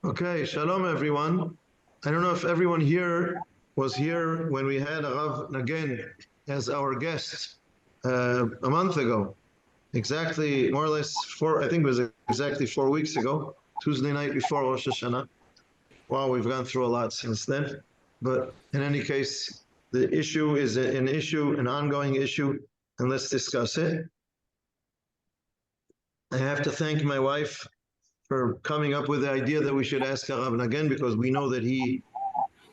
Okay, shalom everyone. I don't know if everyone here was here when we had Rav Nagen as our guest a month ago. Exactly, more or less I think it was exactly 4 weeks ago, Tuesday night before Rosh Hashanah. Wow, we've gone through a lot since then. But in any case, the issue is an ongoing issue, and let's discuss it. I have to thank my wife for coming up with the idea that we should ask Rav Nagen, because we know that he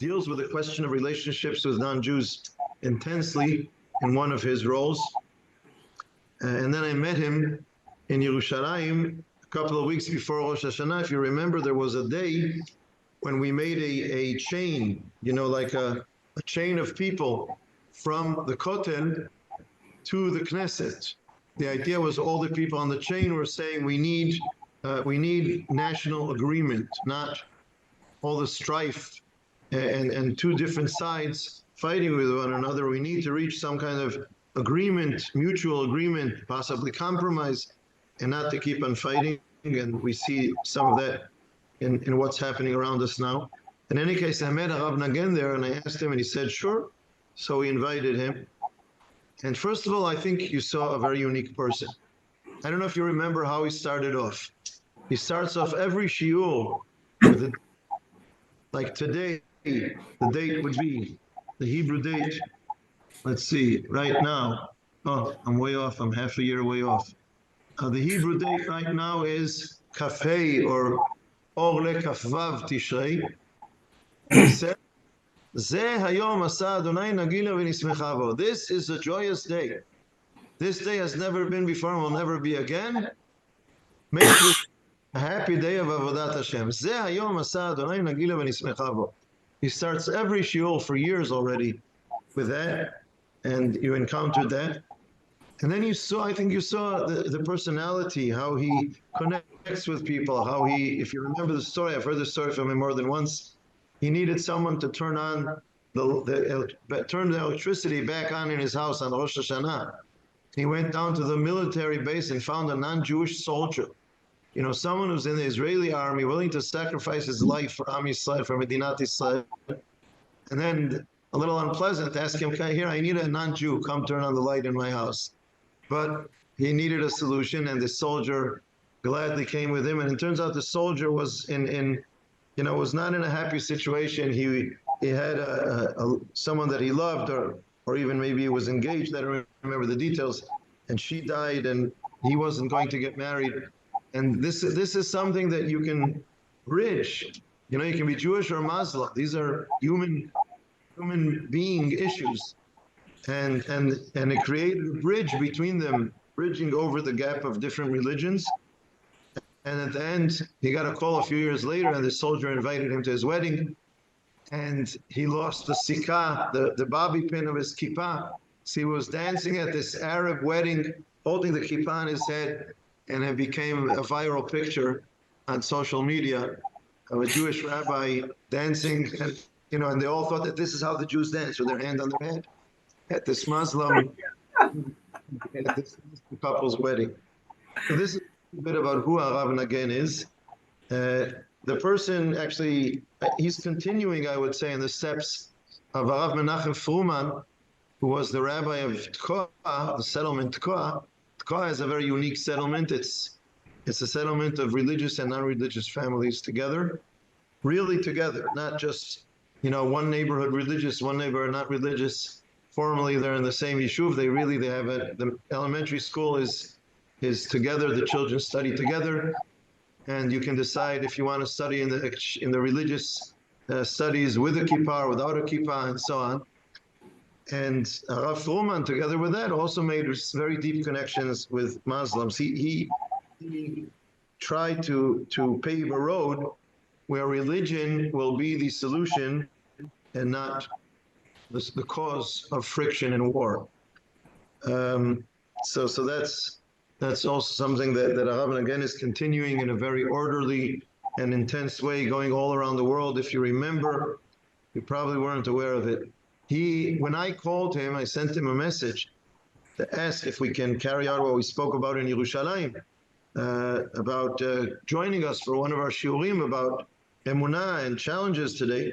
deals with the question of relationships with non-Jews intensely in one of his roles. And then I met him in Yerushalayim a couple of weeks before Rosh Hashanah. If you remember, there was a day when we made a chain, like a chain of people from the Kotel to the Knesset. The idea was all the people on the chain were saying we need national agreement, not all the strife and two different sides fighting with one another. We need to reach some kind of agreement, mutual agreement, possibly compromise, and not to keep on fighting. And we see some of that in what's happening around us now. In any case, I met Rav Nagen there, and I asked him, and he said, sure. So we invited him. And first of all, I think you saw a very unique person. I don't know if you remember how he started off. He starts off every shiur with like today, the date would be the Hebrew date. Let's see, right now. Oh, I'm way off. I'm half a year way off. The Hebrew date right now is Kafei or Orle Kafvav Tishrei. And he said, Zeh hayom asa Adonai nagila v'nismecha bo. This is a joyous day. This day has never been before and will never be again. Make this a happy day of Avodat Hashem. Zeh hayom asa Adonai nagila v'nismecha bo. He starts every shiur for years already with that, and you encountered that. And then I think you saw the personality, how he connects with people, how he, if you remember the story, I've heard the story from him more than once, he needed someone to turn the electricity back on in his house on Rosh Hashanah. He went down to the military base and found a non-Jewish soldier, someone who's in the Israeli army willing to sacrifice his life for Am Yisrael, for Medinat Yisrael. And then a little unpleasant to ask him, here, I need a non-Jew, come turn on the light in my house. But he needed a solution, and the soldier gladly came with him. And it turns out the soldier was was not in a happy situation. He had someone that he loved, or even maybe he was engaged. I don't remember the details. And she died, and he wasn't going to get married. And this is something that you can bridge. You can be Jewish or Muslim. These are human being issues. And it created a bridge between them, bridging over the gap of different religions. And at the end, he got a call a few years later, and the soldier invited him to his wedding. And he lost the sikah, the bobby pin of his kippah. So he was dancing at this Arab wedding, holding the kippah on his head, and it became a viral picture on social media of a Jewish rabbi dancing, and they all thought that this is how the Jews dance, with their hand on their head, at this Muslim at this couple's wedding. So this is a bit about who Rav Nagen is. The person actually, he's continuing, I would say, in the steps of Rav Menachem Fruman, who was the rabbi of Tkoa, the settlement Tkoa. Tkoa is a very unique settlement. It's a settlement of religious and non-religious families together, really together, not just one neighborhood religious, one neighborhood not religious. Formally, they're in the same yeshuv. They have the elementary school is together. The children study together, and you can decide if you want to study in the religious studies with a kippah or without a kippah, and so on. And Rav Fruman, together with that, also made very deep connections with Muslims. He tried to pave a road where religion will be the solution and not the cause of friction and war. So that's also something that Rav Nagen is continuing in a very orderly and intense way, going all around the world. If you remember, you probably weren't aware of it. When I called him, I sent him a message to ask if we can carry out what we spoke about in Yerushalayim, about joining us for one of our shiurim about Emunah and challenges today.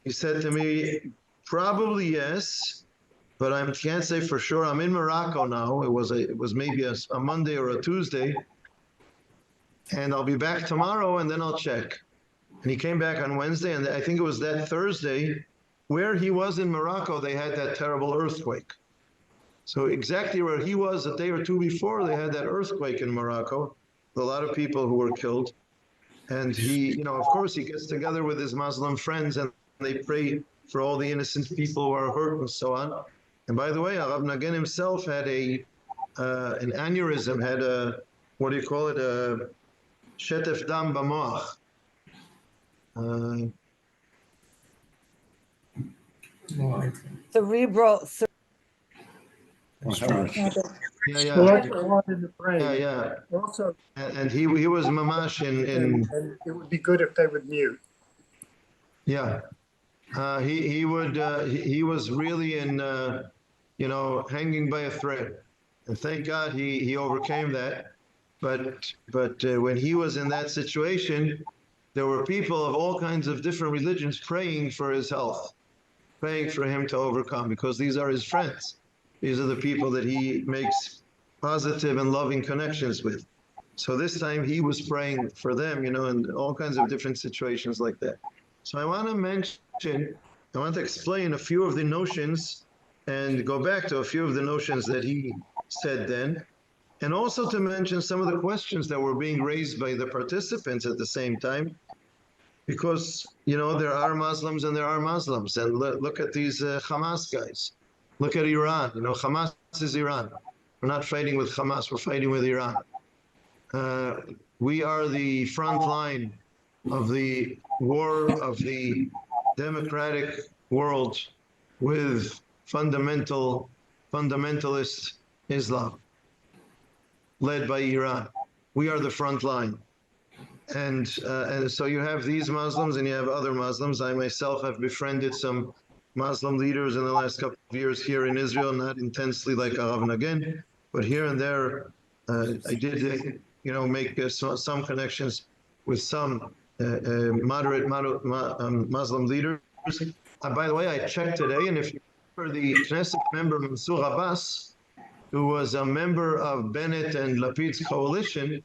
He said to me, probably yes, but I can't say for sure. I'm in Morocco now. It was maybe a Monday or a Tuesday, and I'll be back tomorrow, and then I'll check. And he came back on Wednesday, and I think it was that Thursday, where he was in Morocco, they had that terrible earthquake. So exactly where he was a day or two before, they had that earthquake in Morocco, with a lot of people who were killed. And he, of course, he gets together with his Muslim friends and they pray for all the innocent people who are hurt and so on. And by the way, Arav Nagen himself had an aneurysm, had a, what do you call it, a shetef dam b'moach. Cerebral. Yeah. Wanted to pray. Yeah. Also, And he was mamash in and it would be good if they would mute. Yeah. He was really in hanging by a thread, and thank God he overcame that. But when he was in that situation, there were people of all kinds of different religions praying for his health, praying for him to overcome, because these are his friends. These are the people that he makes positive and loving connections with. So this time he was praying for them, in all kinds of different situations like that. So I want to explain a few of the notions and go back to a few of the notions that he said then, and also to mention some of the questions that were being raised by the participants at the same time, because, there are Muslims and there are Muslims. And look at these Hamas guys. Look at Iran. Hamas is Iran. We're not fighting with Hamas, we're fighting with Iran. We are the front line of the war of the democratic world with fundamentalist Islam, led by Iran. We are the front line. And so you have these Muslims and you have other Muslims. I myself have befriended some Muslim leaders in the last couple of years here in Israel, not intensely like Arav Nagen, but here and there I did make some connections with some moderate Muslim leaders. By the way, I checked today, and if you remember the Knesset member Mansour Abbas, who was a member of Bennett and Lapid's coalition,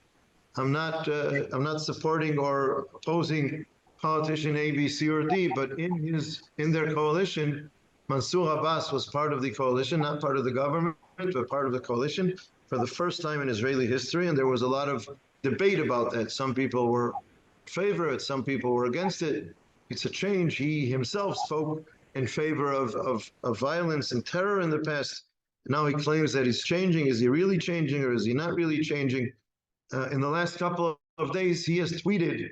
I'm not supporting or opposing politician A, B, C, or D, but in their coalition, Mansour Abbas was part of the coalition, not part of the government, but part of the coalition for the first time in Israeli history, and there was a lot of debate about that. Some people were in favor of it, some people were against it. It's a change. He himself spoke in favor of violence and terror in the past. Now he claims that he's changing. Is he really changing, or is he not really changing? In the last couple of days, he has tweeted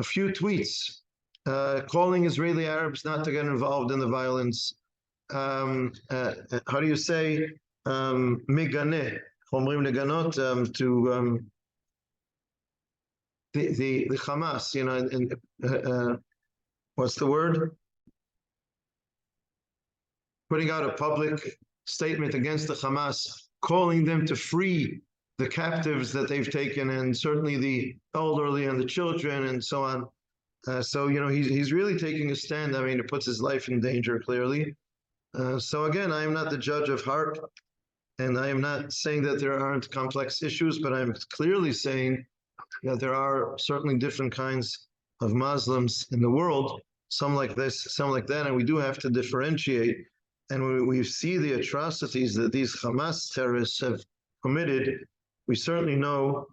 a few tweets calling Israeli Arabs not to get involved in the violence. How do you say? Meganeh, to the Hamas, and what's the word? Putting out a public statement against the Hamas, calling them to free the captives that they've taken, and certainly the elderly and the children and so on. So he's really taking a stand. I mean, it puts his life in danger, clearly. So again, I am not the judge of heart, and I am not saying that there aren't complex issues, but I'm clearly saying that there are certainly different kinds of Muslims in the world, some like this, some like that, and we do have to differentiate. And when we see the atrocities that these Hamas terrorists have committed, we certainly know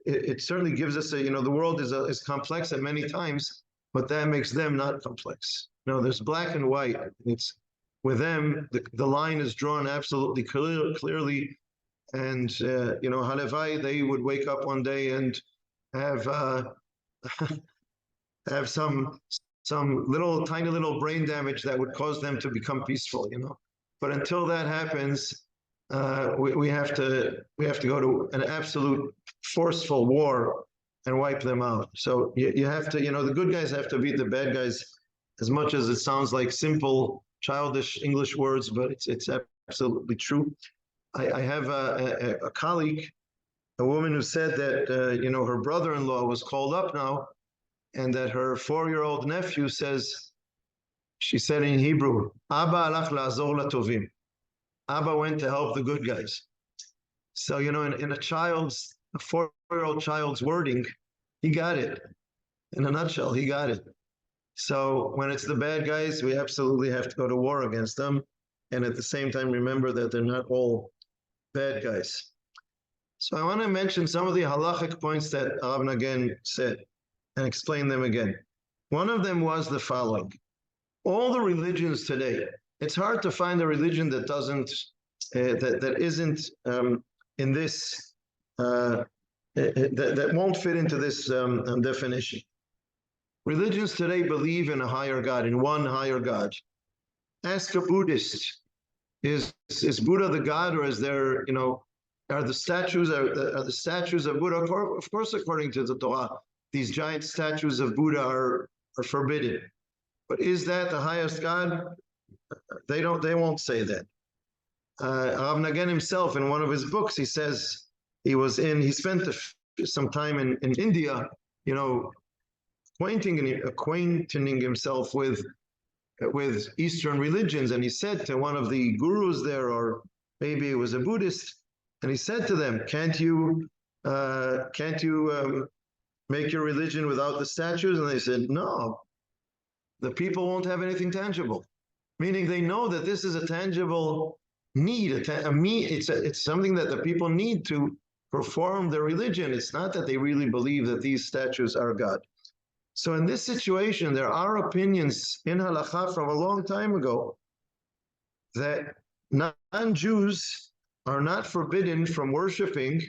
it certainly gives us the world is complex at many times, but that makes them not complex. There's black and white. It's with them, the line is drawn absolutely clearly, and halevai, they would wake up one day and have have some tiny little brain damage that would cause them to become peaceful. But until that happens, we have to go to an absolute forceful war and wipe them out. So you have to, the good guys have to beat the bad guys, as much as it sounds like simple, childish English words, but it's absolutely true. I have a colleague a woman who said that, her brother-in-law was called up now, and that her 4-year-old nephew says, she said in Hebrew, Abba alach la'azor latovim. Abba went to help the good guys. So, in a 4-year-old child's wording, he got it. In a nutshell, he got it. So when it's the bad guys, we absolutely have to go to war against them. And at the same time, remember that they're not all bad guys. So I want to mention some of the halachic points that Rav Nagen said and explain them again. One of them was the following. All the religions today, it's hard to find a religion that doesn't, that isn't in this, that won't fit into this definition. Religions today believe in a higher God, in one higher God. Ask a Buddhist, is Buddha the God, or is there, are the statues of Buddha? Of course, according to the Torah, these giant statues of Buddha are forbidden. But is that the highest God? They won't say that. Rav Nagen himself, in one of his books, he says he spent some time in India, acquainting himself with Eastern religions, and he said to one of the gurus there, or maybe it was a Buddhist, and he said to them, "Can't you make your religion without the statues?" And they said, "No, the people won't have anything tangible," meaning they know that this is a tangible need. It's something that the people need to perform their religion. It's not that they really believe that these statues are God. So in this situation, there are opinions in halakha from a long time ago that non-Jews are not forbidden from worshiping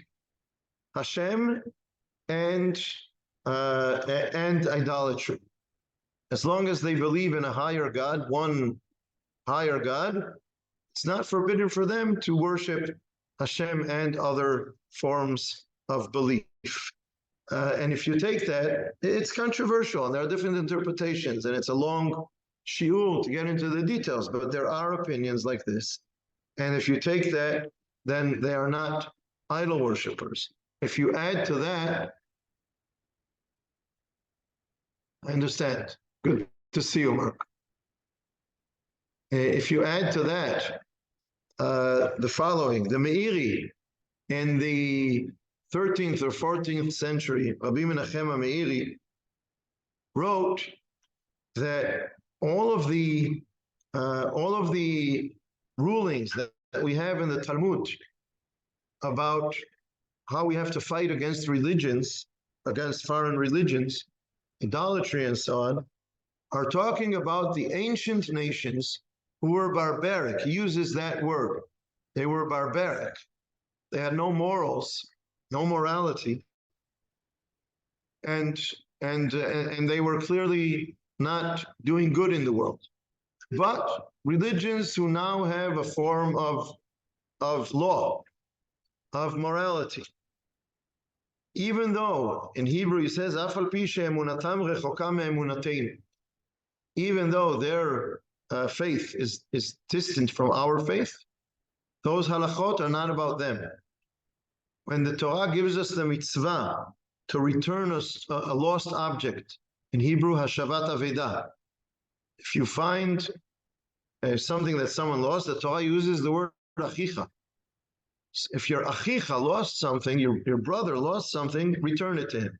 Hashem and idolatry, as long as they believe in a higher God, one higher God. It's not forbidden for them to worship Hashem and other forms of belief. And if you take that, it's controversial, and there are different interpretations, and it's a long shiur to get into the details, but there are opinions like this. And if you take that, then they are not idol worshippers. If you add to that, I understand. Good to see you, Mark. If you add to that the following, the Meiri in the 13th or 14th century, Rabbi Menachem Meiri wrote that all of the rulings that we have in the Talmud about how we have to fight against religions, against foreign religions, idolatry and so on, are talking about the ancient nations who were barbaric. He uses that word. They were barbaric. They had no morals, no morality, and they were clearly not doing good in the world. But religions who now have a form of law, of morality, even though in Hebrew he says, "Afal pi she'emunatam rechoka me'emunateinu," even though their faith is distant from our faith, those halachot are not about them. When the Torah gives us the mitzvah to return a lost object, in Hebrew, hashavat avedah, if you find something that someone lost, the Torah uses the word achicha. If your achicha lost something, your brother lost something, return it to him.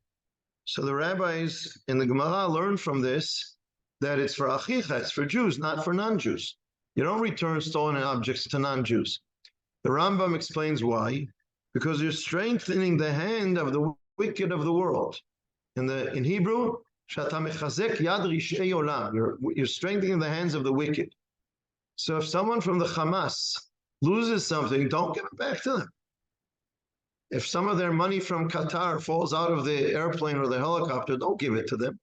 So the rabbis in the Gemara learn from this that it's for achicha, it's for Jews, not for non-Jews. You don't return stolen objects to non-Jews. The Rambam explains why. Because you're strengthening the hand of the wicked of the world. In Hebrew, shata mechazek yad rishei olam. You're strengthening the hands of the wicked. So if someone from the Hamas loses something, don't give it back to them. If some of their money from Qatar falls out of the airplane or the helicopter, don't give it to them.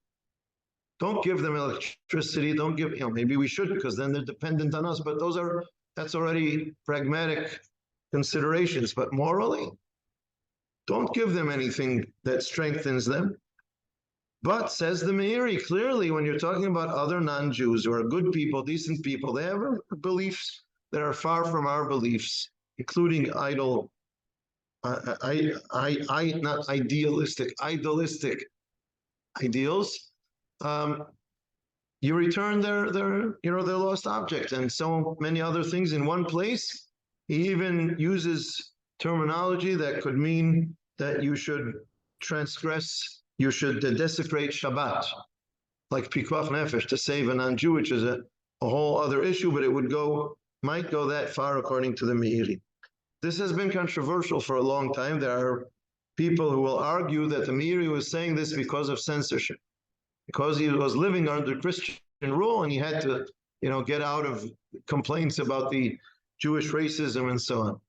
Don't give them electricity. Don't give, maybe we should, because then they're dependent on us, but that's already pragmatic considerations. But morally, don't give them anything that strengthens them. But, says the Meiri, clearly when you're talking about other non-Jews who are good people, decent people, they have beliefs that are far from our beliefs, including idol not idealistic, idealistic ideals, you return their lost object and so many other things in one place. He even uses terminology that could mean that you should transgress, you should desecrate Shabbat, like pikuach nefesh, to save a non-Jew, which is a whole other issue, but it might go that far according to the Meiri. This has been controversial for a long time. There are people who will argue that the Meiri was saying this because of censorship, because he was living under Christian rule and he had to, get out of complaints about the Jewish racism and so on.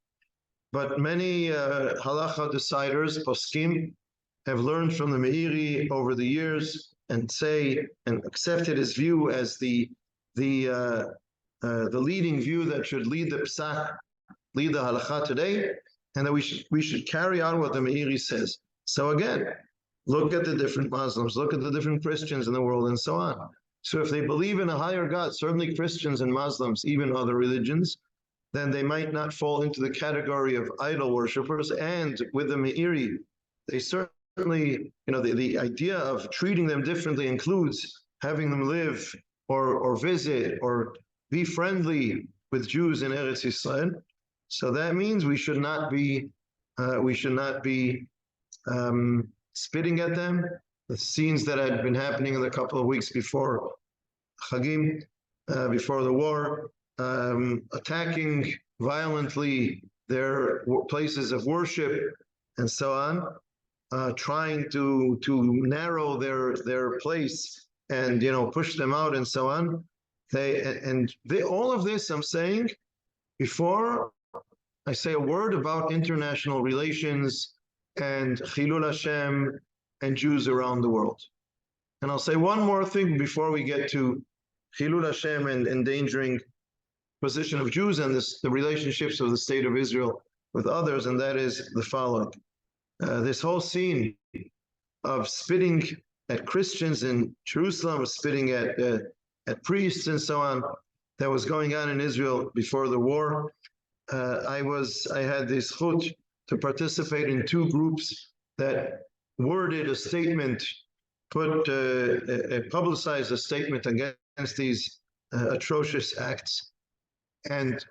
But many halacha deciders, poskim, have learned from the Meiri over the years and accepted his view as the leading view that should lead the psak, lead the halacha today, and that we should carry on what the Meiri says. So again, look at the different Muslims, look at the different Christians in the world, and so on. So if they believe in a higher God, certainly Christians and Muslims, even other religions, then they might not fall into the category of idol worshippers. And with the Meiri, they certainly, the idea of treating them differently includes having them live or visit or be friendly with Jews in Eretz Yisrael. So that means we should not be spitting at them. The scenes that had been happening in the couple of weeks before Chagim, before the war, attacking violently their places of worship and so on, trying to narrow their place and push them out and so on. All of this I'm saying before I say a word about international relations and Chilul Hashem and Jews around the world. And I'll say one more thing before we get to Chilul Hashem and endangering position of Jews and the relationships of the state of Israel with others, and that is the following. This whole scene of spitting at Christians in Jerusalem, spitting at priests and so on, that was going on in Israel before the war. I had this zchut to participate in two groups that worded a statement, publicized a statement against these atrocious acts. And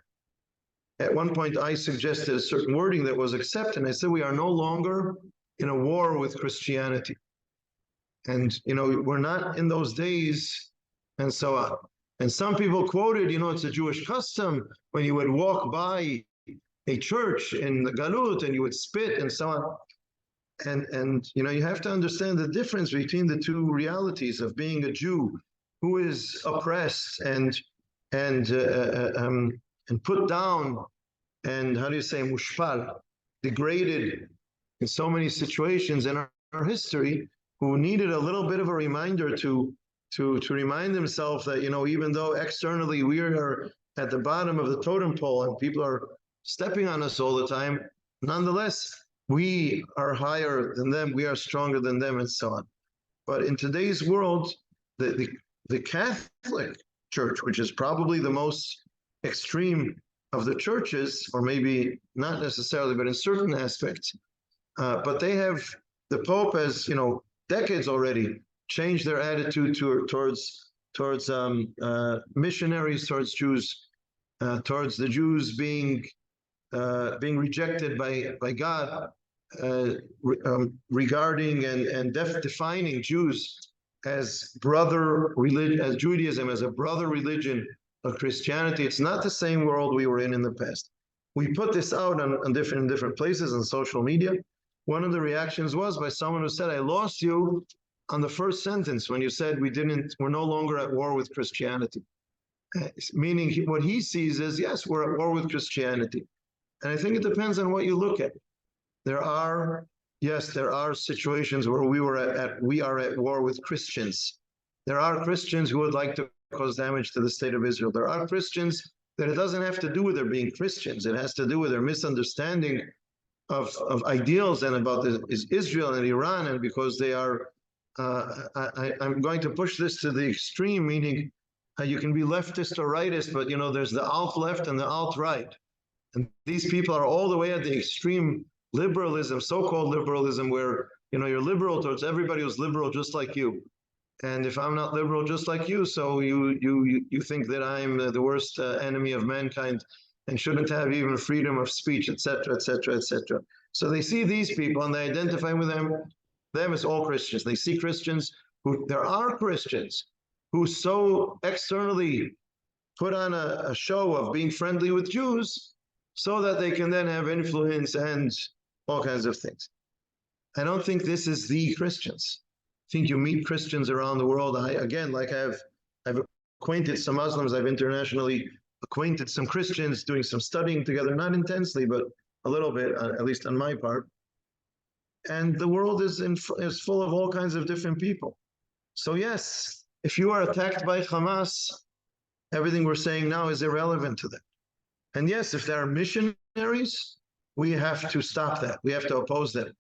at one point I suggested a certain wording that was accepted. I said, we are no longer in a war with Christianity. And, we're not in those days and so on. And some people quoted, it's a Jewish custom when you would walk by a church in the Galut and you would spit and so on. And you have to understand the difference between the two realities of being a Jew who is oppressed and put down and mushpal, degraded in so many situations in our history, who needed a little bit of a reminder to remind themselves that, even though externally we are at the bottom of the totem pole and people are stepping on us all the time, nonetheless, we are higher than them, we are stronger than them, and so on. But in today's world, the Catholic Church, which is probably the most extreme of the churches, or maybe not necessarily, but in certain aspects, but the Pope has, decades already changed their attitude towards missionaries, towards Jews, towards the Jews being rejected by God, regarding and defining Jews as brother religion, as Judaism as a brother religion of Christianity. It's not the same world we were in the past. We put this out on different places on social media. One of the reactions was by someone who said, I lost you on the first sentence when you said we're no longer at war with Christianity. Meaning what he sees is, yes, we're at war with Christianity. And I think it depends on what you look at. There are situations where we are at war with Christians. There are Christians who would like to cause damage to the state of Israel. There are Christians that it doesn't have to do with their being Christians. It has to do with their misunderstanding of ideals and about Israel and Iran, and because they are, I'm going to push this to the extreme, meaning you can be leftist or rightist, but, there's the alt-left and the alt-right. And these people are all the way at the extreme liberalism, so-called liberalism, where you're liberal towards everybody who's liberal just like you. And if I'm not liberal just like you, so you think that I'm the worst enemy of mankind and shouldn't have even freedom of speech, etc., etc., etc. So they see these people and they identify with them as all Christians. They see Christians there are Christians who so externally put on a show of being friendly with Jews so that they can then have influence and all kinds of things. I don't think this is the Christians. I think you meet Christians around the world. I've acquainted some Muslims. I've internationally acquainted some Christians, doing some studying together, not intensely, but a little bit, at least on my part. And the world is full of all kinds of different people. So yes, if you are attacked by Hamas, everything we're saying now is irrelevant to them. And yes, if there are missionaries, we have to stop that. We have to oppose them.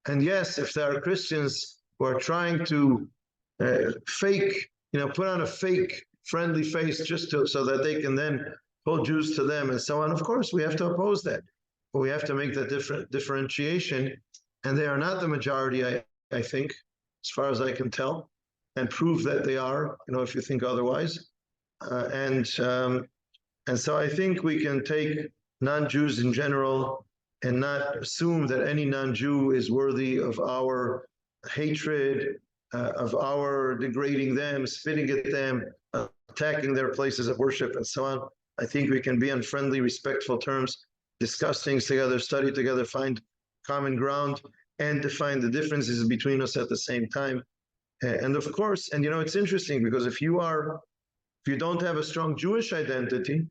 And yes, if there are Christians who are trying to put on a fake friendly face so that they can then pull Jews to them and so on, of course, we have to oppose that. But we have to make that differentiation. And they are not the majority, I think, as far as I can tell, and prove that they are, if you think otherwise. And so I think we can take non-Jews in general and not assume that any non-Jew is worthy of our hatred, of our degrading them, spitting at them, attacking their places of worship, and so on. I think we can be on friendly, respectful terms, discuss things together, study together, find common ground, and define the differences between us at the same time. And of course, it's interesting because if you don't have a strong Jewish identity,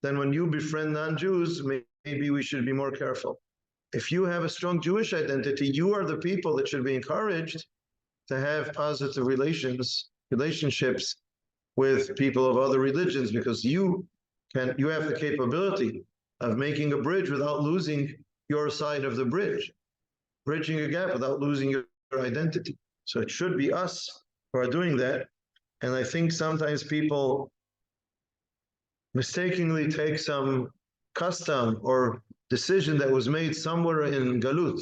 then when you befriend non-Jews, maybe we should be more careful. If you have a strong Jewish identity, you are the people that should be encouraged to have positive relationships with people of other religions, because you have the capability of making a bridge without losing your side of the bridge, bridging a gap without losing your identity. So it should be us who are doing that. And I think sometimes people mistakenly take some custom or decision that was made somewhere in Galut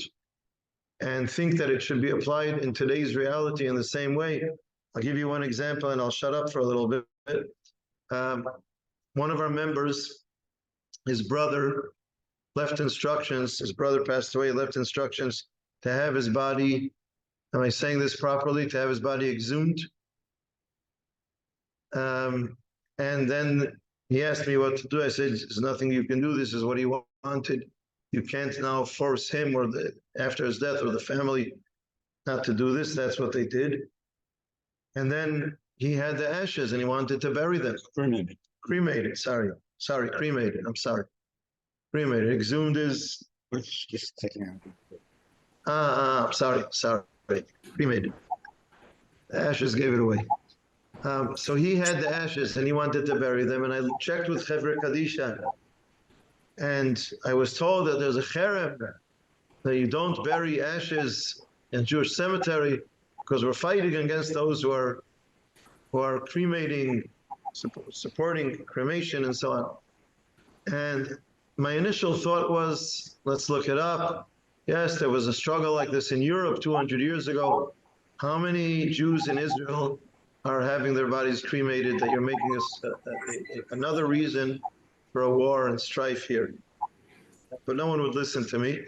and think that it should be applied in today's reality in the same way. I'll give you one example and I'll shut up for a little bit. One of our members, his brother left instructions, his brother passed away, left instructions to have his body, am I saying this properly, to have his body exhumed. And then he asked me what to do. I said, there's nothing you can do. This is what he wanted. You can't now force him or after his death or the family not to do this. That's what they did. And then he had the ashes and he wanted to bury them. Cremated. Cremated, sorry. Cremated, I'm sorry. Cremated. Exhumed is... Just taking out. Sorry. Cremated. The ashes gave it away. So he had the ashes and he wanted to bury them. And I checked with Chevre Kadisha. And I was told that there's a cherem that you don't bury ashes in Jewish cemetery because we're fighting against those who are cremating, supporting cremation and so on. And my initial thought was, let's look it up. Yes, there was a struggle like this in Europe 200 years ago. How many Jews in Israel are having their bodies cremated that you're making us another reason for a war and strife here? But no one would listen to me.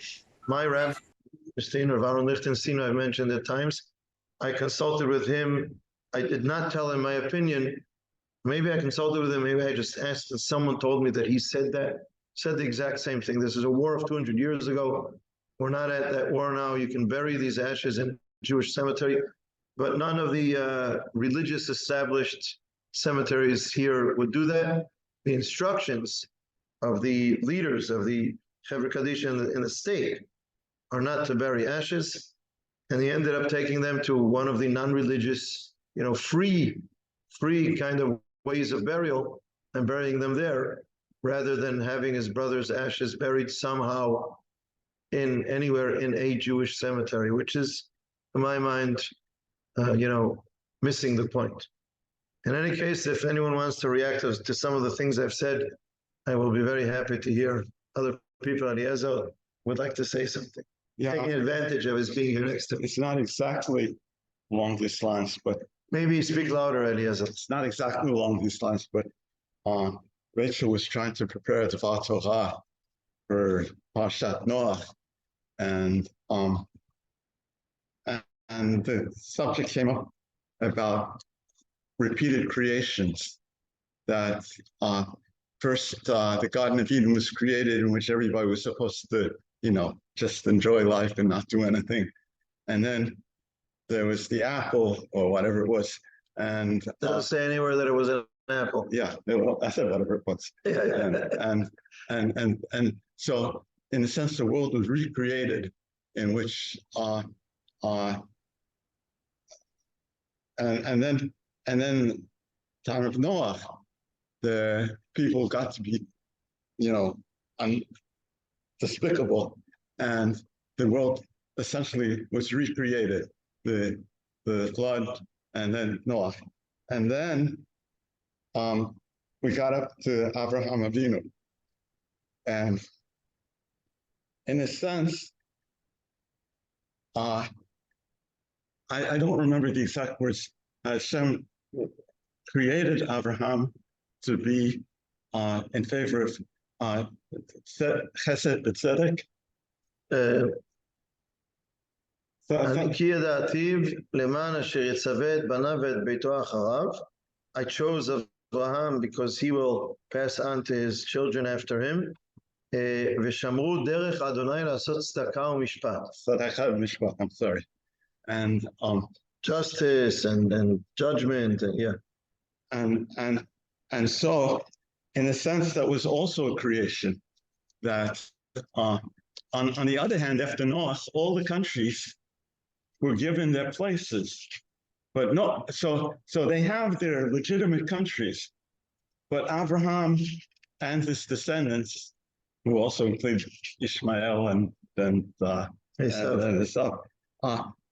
My Rabbi, Christine or Aaron Lichtenstein, I've mentioned at times, I consulted with him. I did not tell him my opinion. Maybe I consulted with him, maybe I just asked, and someone told me that he said the exact same thing. This is a war of 200 years ago. We're not at that war now. You can bury these ashes in Jewish cemetery, but none of the religious established cemeteries here would do that. The instructions of the leaders of the Chevre Kadisha in the state are not to bury ashes, and he ended up taking them to one of the non-religious, free kind of ways of burial and burying them there, rather than having his brother's ashes buried somehow anywhere in a Jewish cemetery, which is, in my mind, missing the point. In any case, if anyone wants to react to some of the things I've said, I will be very happy to hear other people. Eliezer, would like to say something. Yeah, Taking advantage of his being here next to me. it's not exactly along these lines, but Maybe speak louder, Eliezer. it's not exactly along these lines, but Rachel was trying to prepare the Dvar Torah for Parshat Noach, and the subject came up about repeated creations. That first, the Garden of Eden was created, in which everybody was supposed to, just enjoy life and not do anything, and then there was the apple or whatever it was, and Doesn't say anywhere that it was an apple. yeah, I said whatever it was. And so in a sense the world was recreated, in which and then time of Noah, the people got to be despicable, and the world essentially was recreated, the flood, and then Noah, and then we got up to Abraham Avinu, and in a sense, I don't remember the exact words. Hashem created Abraham to be in favor of chesed b'tzedek. I chose Abraham because he will pass on to his children after him. ושמרו דרך אדוני לעשות צדקה ומשפט. צדקה ומשפט, I'm sorry. And justice and judgment, and yeah. And so, in a sense, that was also a creation. That on the other hand, after Noah, all the countries were given their places, but no. So they have their legitimate countries, but Abraham and his descendants, who also include Ishmael and Esau,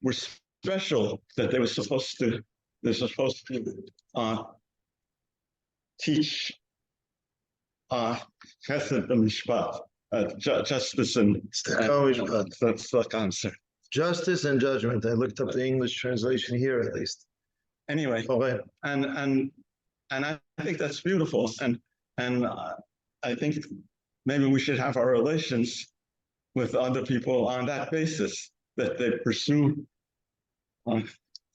were special, that they're supposed to teach chesed b'mishpat, justice and that's the answer. Justice and judgment. I looked up the English translation here, at least. Anyway, and I think that's beautiful, and I think maybe we should have our relations with other people on that basis, that they pursue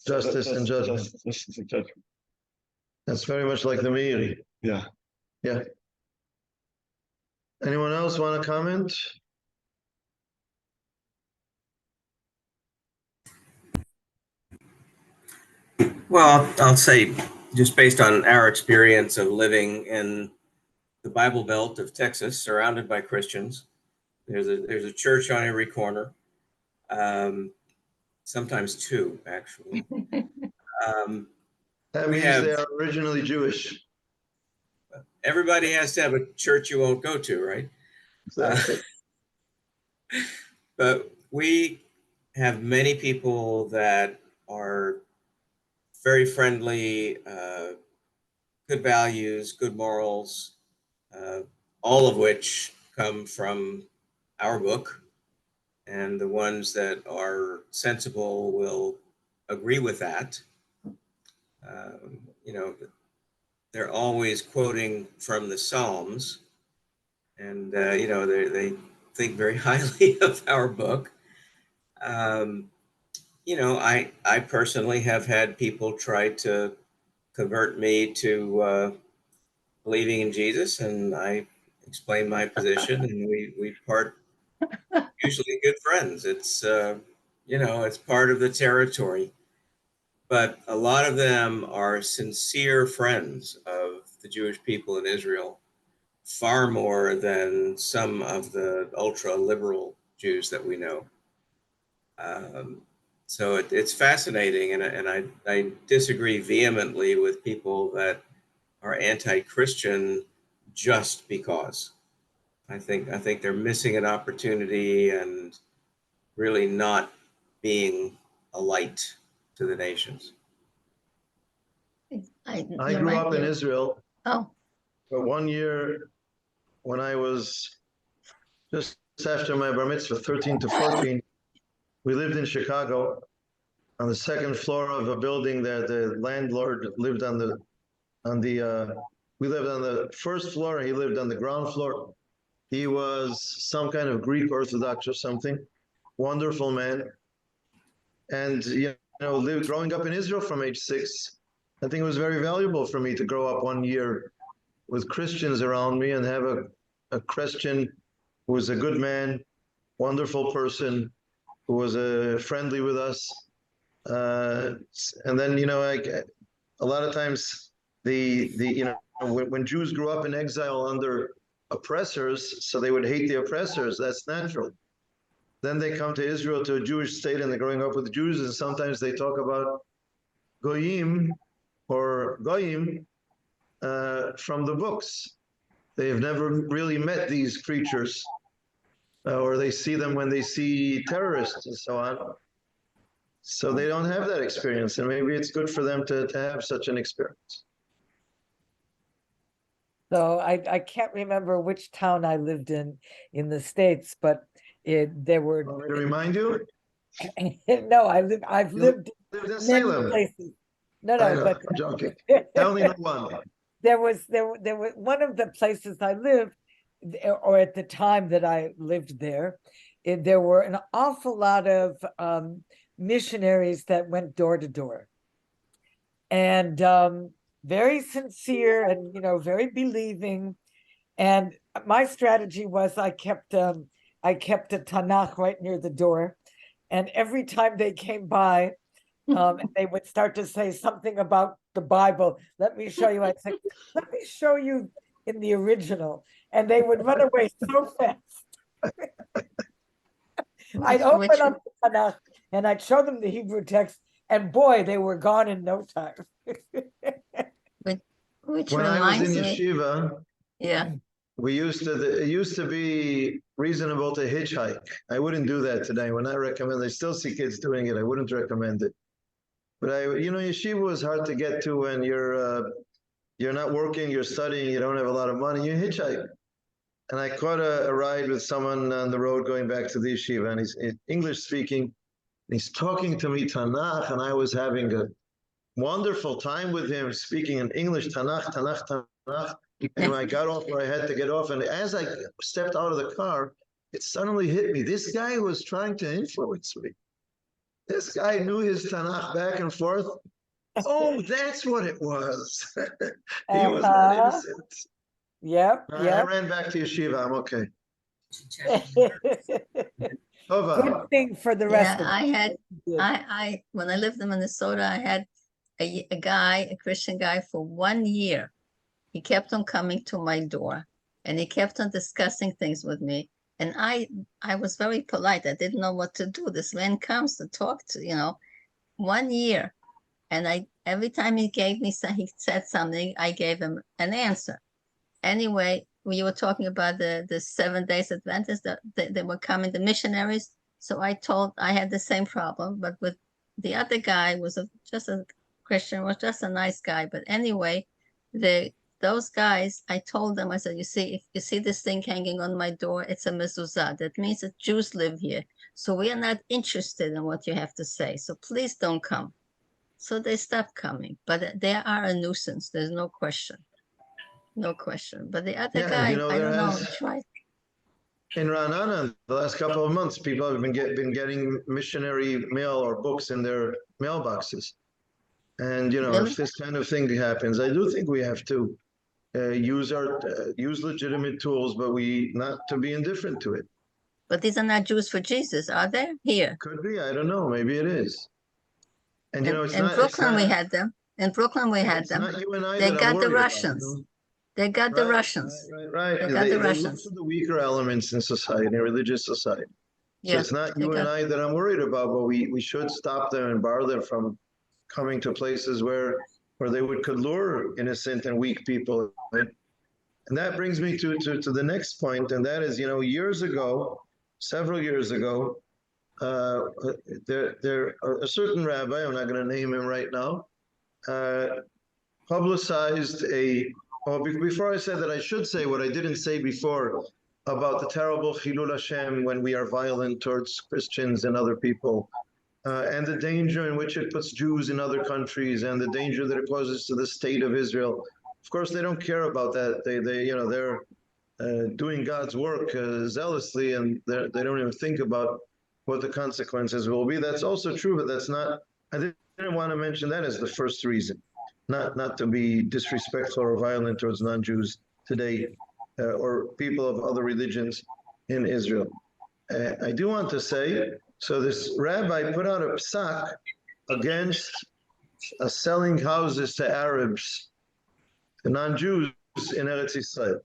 justice and judgment. Justice and judgment. That's very much like the Meiri. Yeah. Yeah. Anyone else want to comment? Well, I'll say, just based on our experience of living in the Bible Belt of Texas, surrounded by Christians, there's a church on every corner, sometimes two, actually. That means they are originally Jewish. Everybody has to have a church you won't go to, right? Exactly. But we have many people that are very friendly, good values, good morals, all of which come from our book. And the ones that are sensible will agree with that. They're always quoting from the Psalms, and they think very highly of our book. I personally have had people try to convert me to believing in Jesus, and I explain my position, and we part usually good friends. It's it's part of the territory. But a lot of them are sincere friends of the Jewish people in Israel, far more than some of the ultra-liberal Jews that we know. So it's fascinating, and I disagree vehemently with people that are anti-Christian just because. I think they're missing an opportunity and really not being a light to the nations. I grew up in Israel. Oh. But one year when I was just after my bar mitzvah, 13 to 14, we lived in Chicago on the second floor of a building that the landlord lived on the, we lived on the first floor, and he lived on the ground floor. He was some kind of Greek Orthodox or something, wonderful man. And, growing up in Israel from age 6, I think it was very valuable for me to grow up 1 year with Christians around me and have a Christian who was a good man, wonderful person, who was friendly with us. And then, a lot of times when Jews grew up in exile under oppressors, so they would hate the oppressors, that's natural. Then they come to Israel, to a Jewish state, and they're growing up with Jews, and sometimes they talk about goyim or goyim from the books. They've never really met these creatures, or they see them when they see terrorists and so on. So they don't have that experience, and maybe it's good for them to have such an experience. So I can't remember which town I lived in the States, but there were. Want me to remind you? No, I've lived in many Salem. places. No, I know, but I'm joking. I only know one. there was one of the places I lived, or at the time that I lived there, there were an awful lot of missionaries that went door to door, and very sincere and very believing. And my strategy was I kept a Tanakh right near the door, and every time they came by, and they would start to say something about the Bible. Let me show you. I'd say, let me show you in the original, and they would run away so fast. I'd open up the Tanakh and I'd show them the Hebrew text, and boy, they were gone in no time. Which When I was reminds in me, yeshiva, yeah, it used to be reasonable to hitchhike. I wouldn't do that today. When I recommend, I still see kids doing it. I wouldn't recommend it. But yeshiva was hard to get to when you're not working, you're studying, you don't have a lot of money, you hitchhike. And I caught a ride with someone on the road going back to the yeshiva, and he's English speaking, and he's talking to me Tanakh, and I was having a wonderful time with him, speaking in English, Tanakh. And when I got off where I had to get off, and as I stepped out of the car, it suddenly hit me. This guy was trying to influence me. This guy knew his Tanakh back and forth. Oh, that's what it was. He was not innocent. Yep. I ran back to yeshiva. I'm okay. Good thing for the rest of I had, it. I when I lived in Minnesota, I had a Christian guy for 1 year. He kept on coming to my door, and he kept on discussing things with me. And I was very polite. I didn't know what to do. This man comes to talk to, 1 year. And every time he said something, I gave him an answer. Anyway, we were talking about the 7 days Adventists, they were coming, the missionaries. So I had the same problem, but with the other guy was just a Christian, was just a nice guy. But anyway, those guys, I told them, I said, you see, if you see this thing hanging on my door, it's a mezuzah. That means that Jews live here. So we are not interested in what you have to say. So please don't come. So they stopped coming, but they are a nuisance. There's no question. No question. But the other guy, I don't know, tried. In Ra'anana, the last couple of months, people have been getting missionary mail or books in their mailboxes. And, Really? if this kind of thing happens, I do think we have to use legitimate tools, but not to be indifferent to it. But these are not Jews for Jesus, are they? Here. Could be. I don't know. Maybe it is. And, In Brooklyn, we had them. In Brooklyn, we had them. Not you and I They that got I'm the worried about, Russians. They got the Russians. Right. They got the look Russians. for the weaker elements in society, in religious society. So Yeah, it's not you and I that I'm worried about, but we should stop them and bar them from coming to places where they could lure innocent and weak people. Right? And that brings me to the next point, and that is, several years ago, a certain rabbi, I'm not going to name him right now, publicized before I said that, I should say what I didn't say before. about the terrible Chilul Hashem when we are violent towards Christians and other people, and the danger in which it puts Jews in other countries, and the danger that it causes to the state of Israel. Of course, they don't care about that. They're doing God's work zealously, and they don't even think about what the consequences will be. That's also true, but that's not. I didn't want to mention that as the first reason, not to be disrespectful or violent towards non-Jews today, or people of other religions in Israel. I do want to say, so this rabbi put out a psak against selling houses to Arabs, to non-Jews in Eretz Yisrael.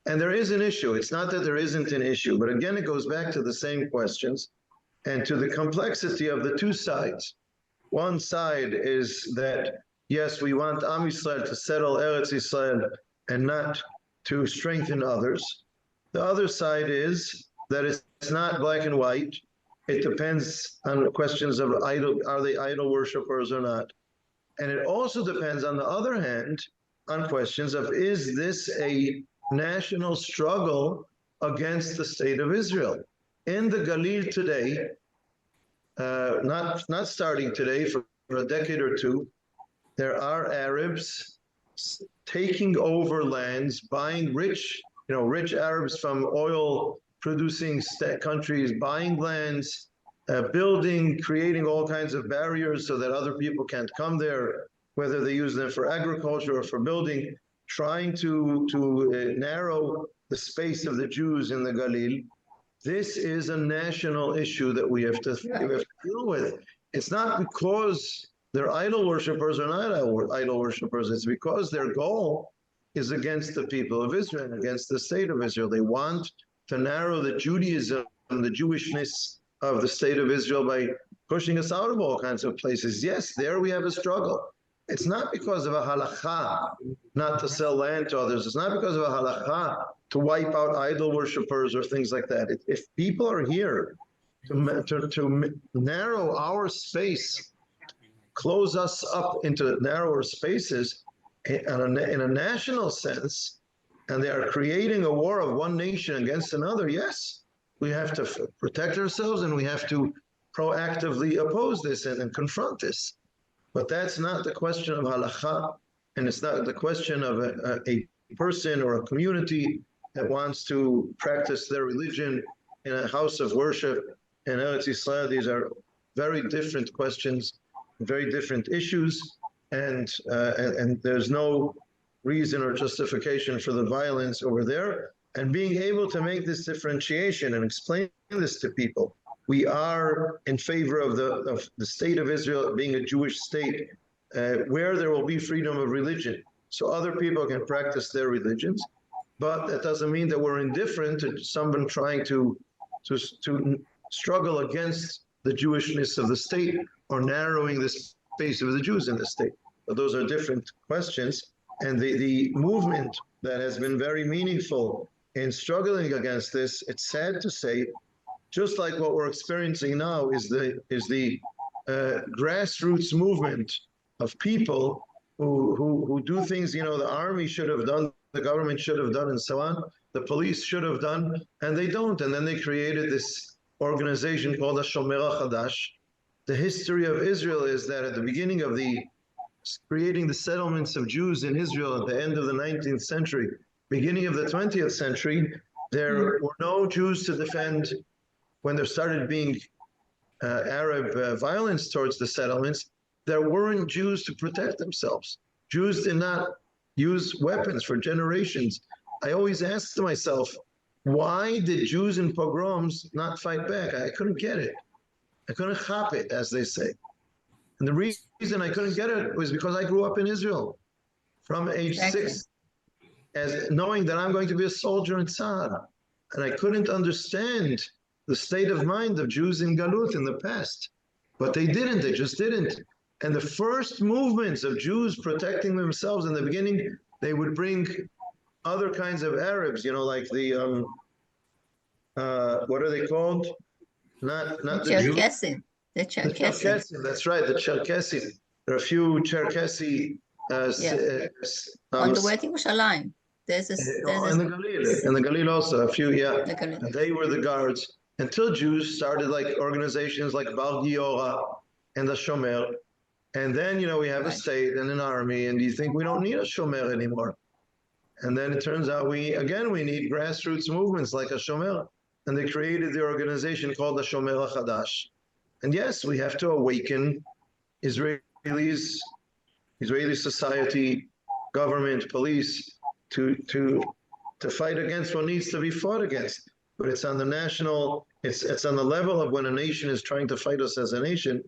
And there is an issue. It's not that there isn't an issue, but again, it goes back to the same questions and to the complexity of the two sides. One side is that, yes, we want Am Yisrael to settle Eretz Yisrael and not to strengthen others. The other side is that it's not black and white. It depends on questions of are they idol worshippers or not? And it also depends, on the other hand, on questions of, is this a national struggle against the state of Israel? In the Galil today, not starting today, for a decade or two, there are Arabs taking over lands, buying rich Arabs from oil-producing countries, buying lands, building, creating all kinds of barriers so that other people can't come there, whether they use them for agriculture or for building, trying to narrow the space of the Jews in the Galil. This is a national issue that we have to deal with. It's not because they're idol worshippers or not idol worshippers. It's because their goal is against the people of Israel, against the state of Israel. They want to narrow the Judaism and the Jewishness of the state of Israel by pushing us out of all kinds of places. Yes, there we have a struggle. It's not because of a halakha not to sell land to others. It's not because of a halakha to wipe out idol worshippers or things like that. If people are here to narrow our space, close us up into narrower spaces in a national sense, and they are creating a war of one nation against another, yes, we have to protect ourselves and we have to proactively oppose this and confront this. But that's not the question of halakha, and it's not the question of a person or a community that wants to practice their religion in a house of worship in Eretz Yisrael. These are very different questions, very different issues, and there's no reason or justification for the violence over there. And being able to make this differentiation and explain this to people, we are in favor of the state of Israel being a Jewish state where there will be freedom of religion, so other people can practice their religions. But that doesn't mean that we're indifferent to someone trying to struggle against the Jewishness of the state or narrowing the space of the Jews in the state. But those are different questions. And the movement that has been very meaningful in struggling against this, it's sad to say, just like what we're experiencing now is the grassroots movement of people who do things, the army should have done, the government should have done, and so on. The police should have done, and they don't. And then they created this organization called the Shomer HaChadash. The history of Israel is that at the beginning of creating the settlements of Jews in Israel at the end of the 19th century, beginning of the 20th century, there were no Jews to defend. When there started being Arab violence towards the settlements, there weren't Jews to protect themselves. Jews did not use weapons for generations. I always asked myself, why did Jews in pogroms not fight back? I couldn't get it. I couldn't chop it, as they say. And the reason I couldn't get it was because I grew up in Israel from age 6, as knowing that I'm going to be a soldier in Tzahal. And I couldn't understand the state of mind of Jews in Galut in the past. But they just didn't. And the first movements of Jews protecting themselves in the beginning, they would bring other kinds of Arabs, like the, what are they called? Not the Cherkessim. The Cherkessim, that's right, the Cherkessim. There are a few Cherkessi on the way to Yerushalayim. There's this, In the Galil, in the Galil also, a few, yeah. the Galil. And they were the guards until Jews started like organizations like Bar Giora and the Shomer. And then, we have a Right. state and an army, and you think we don't need a Shomer anymore. And then it turns out we need grassroots movements like a Shomer. And they created the organization called the Shomer HaChadash. And yes, we have to awaken Israeli society, government, police to fight against what needs to be fought against. But it's on the national, it's on the level of when a nation is trying to fight us as a nation,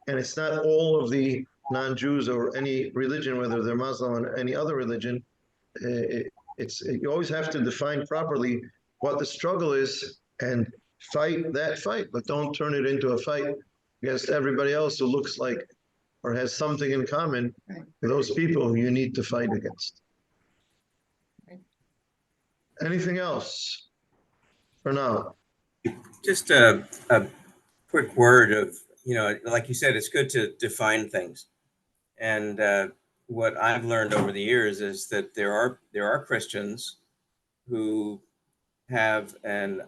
and it's not all of the non-Jews or any religion, whether they're Muslim or any other religion. You always have to define properly what the struggle is and fight that fight, but don't turn it into a fight against everybody else who looks like or has something in common with those people who you need to fight against. Anything else for now? Just a quick word of, like you said, it's good to define things. And what I've learned over the years is that there are Christians who have an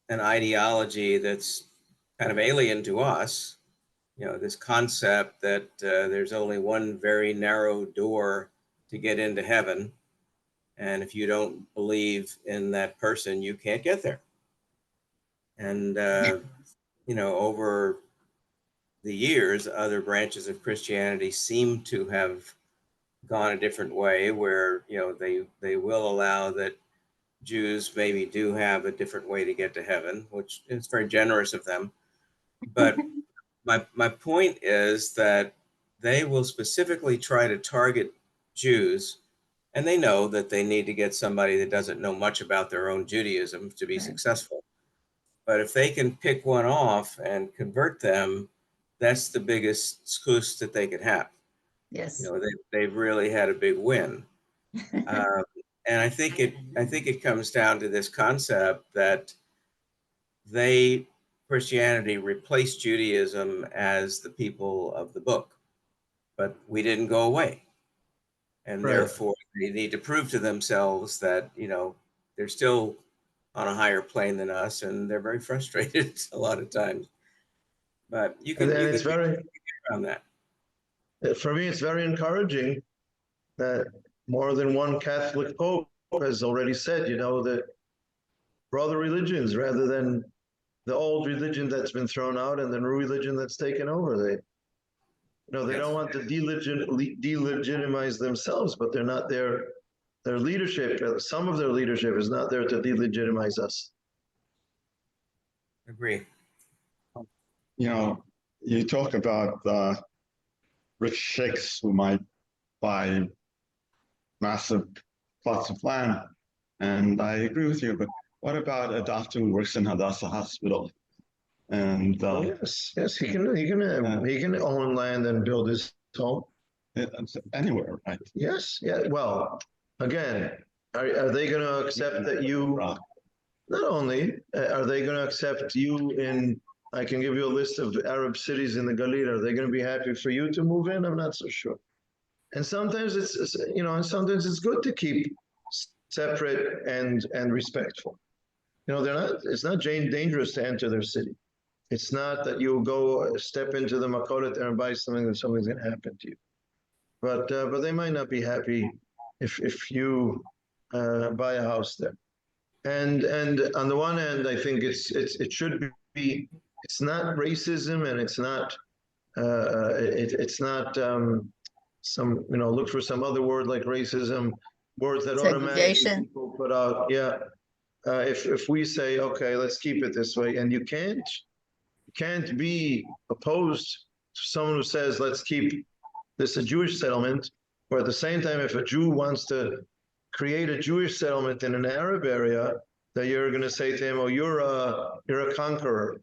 ideology that's kind of alien to us. This concept that there's only one very narrow door to get into heaven. And if you don't believe in that person, you can't get there. And, over the years, other branches of Christianity seem to have gone a different way where, they will allow that Jews maybe do have a different way to get to heaven, which is very generous of them. But my point is that they will specifically try to target Jews, and they know that they need to get somebody that doesn't know much about their own Judaism to be successful. But if they can pick one off and convert them, that's the biggest zchus that they could have. Yes. They've really had a big win. And I think it comes down to this concept that Christianity replaced Judaism as the people of the book, but we didn't go away. And therefore they need to prove to themselves that, they're still on a higher plane than us, and they're very frustrated a lot of times. But you can around that. For me, it's very encouraging that more than one Catholic Pope has already said, that brother religions rather than the old religion that's been thrown out and the new religion that's taken over. They don't want to delegitimize themselves, but they're not there. Their leadership, some of their leadership is not there to delegitimize us. Agree. You talk about rich sheikhs who might buy massive plots of land, and I agree with you, but what about a doctor who works in Hadassah Hospital? And yes, he can own land and build his home anywhere, right? Yes, yeah. Well, again, are they going to accept that you? Not only are they going to accept you in, I can give you a list of Arab cities in the Galil. Are they going to be happy for you to move in? I'm not so sure. And sometimes sometimes it's good to keep separate and respectful. It's not dangerous to enter their city. It's not that you go step into the Makolet there and buy something that something's going to happen to you. But they might not be happy if you buy a house there. And on the one hand, I think it should be. It's not racism, and it's not some look for some other word like racism, words that automatically people put out. Yeah. If we say, okay, let's keep it this way, and you can't be opposed to someone who says, let's keep this a Jewish settlement, or at the same time, if a Jew wants to create a Jewish settlement in an Arab area, that you're going to say to him, oh, you're a conqueror,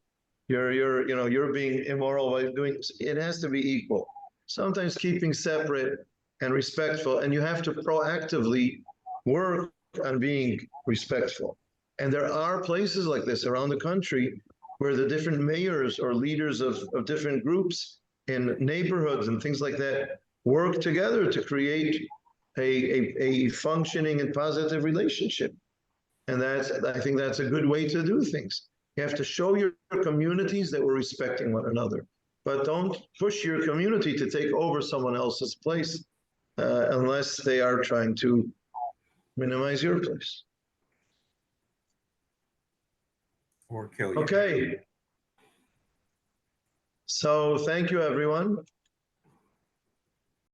you're being immoral by doing this. It has to be equal. Sometimes keeping separate and respectful, and you have to proactively work on being respectful. And there are places like this around the country where the different mayors or leaders of different groups in neighborhoods and things like that work together to create a functioning and positive relationship. And I think that's a good way to do things. You have to show your communities that we're respecting one another, but don't push your community to take over someone else's place unless they are trying to minimize your place. Or kill you. Okay. So thank you, everyone.